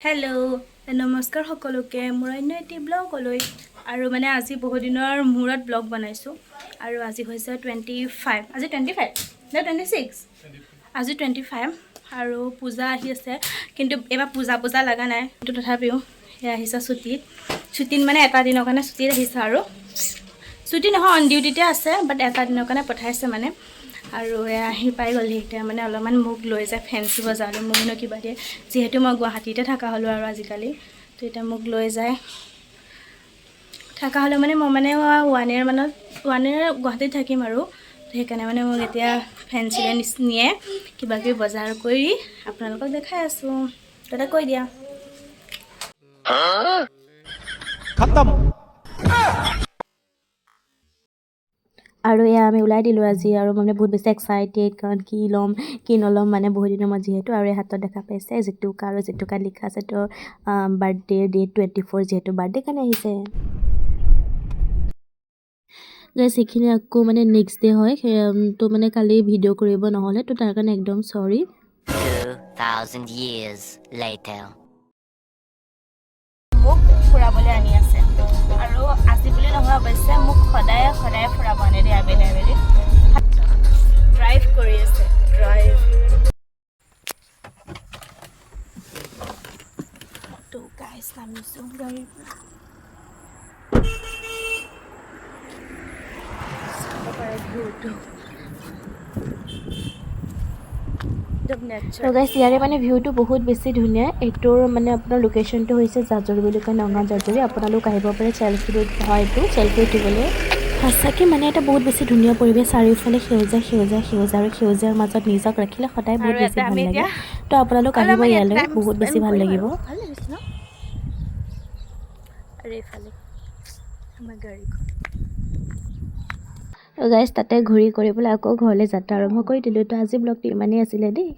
Hello' নমস্কাৰ সকলোকে মোৰ অন্য এটি ব্লগলৈ আৰু মানে আজি বহুত দিনৰ মূৰত ব্লগ বনাইছোঁ আৰু আজি হৈছে 25 আজি 25 নে 26 আজি 25 আৰু পূজা আহি আছে কিন্তু এবাৰ পূজা লগা নাই কিন্তু তথাপিও এয়া আহিছে ছুটিত মানে এটা দিনৰ কাৰণে ছুটিত আহিছে আৰু ছুটি নহয় অন ডিউটিতে আছে বাট এটা দিনৰ কাৰণে পঠাইছে মানে আৰু আহি পাই গ'লহি এতিয়া মানে অলপমান মোক লৈ যায় ফেঞ্চি বজাৰলৈ মোকনো কিবা দিয়ে যিহেতু মই গুৱাহাটীতে থকা হ'লোঁ আৰু আজিকালি তো এতিয়া মোক লৈ যায় থকা হ'লে মানে মই মানে 1 year মানত 1 year গুৱাহাটীত থাকিম আৰু সেইকাৰণে মানে মোক এতিয়া ফেঞ্চিলৈ নিয়ে কিবা কিবি বজাৰ কৰি আপোনালোকক দেখাই আছোঁ তাতে কৈ দিয়া खत्म। আৰু এয়া আমি ওলাই দিলোঁ আজি আৰু মানে বহুত বেছি এক্সাইটেড কাৰণ কি নল'ম মানে বহুত দিনৰ মই যিহেতু আৰু এই হাতত দেখা পাইছে জেতুকা আৰু জেতুকা লিখা আছে তো বাৰ্থডে ডেট 24 যিহেতু বাৰ্থডে কাৰণে আহিছে গাইছ সেইখিনি আকৌ মানে নেক্সট ডে হয় তো মানে কালি ভিডিঅ' কৰিব নহ'লে তো তাৰ কাৰণে একদম চৰি 2000 years later. মোক ফুৰাবলৈ আনি আছে আৰু আজি বুলি নহয় অৱশ্যে মোক সদায় ফুৰাব আনে দেই আবেলি ড্ৰাইভ কৰি আছে তো গাইছ নামিছোঁ গাড়ীৰ পৰা চাব পাৰে ভিউটো তো গাইছ ইয়াৰে মানে ভিউটো বহুত বেছি ধুনীয়া এইটোৰ মানে আপোনাৰ লোকেশ্যনটো হৈছে জাজৰি বুলি কয় নগাঁও জাজৰি আপোনালোক আহিব পাৰে চেল্ফি উঠিবলৈ সঁচাকৈ মানে এটা বহুত বেছি ধুনীয়া পৰিৱেশ চাৰিওফালে সেউজীয়া আৰু সেউজীয়াৰ মাজত নিজক ৰাখিলে সদায় বহুত বেছি ভাল লাগে তো আপোনালোক আহিব ইয়ালৈ বহুত বেছি ভাল লাগিব ভাল লাগিছে ন আৰু এইফালে আমাৰ গাড়ীখন গাইছ তাতে ঘূৰি কৰিবলৈ আকৌ ঘৰলৈ যাত্ৰা আৰম্ভ কৰি দিলোঁ তো আজি ব্লগটো ইমানেই আছিলে দেই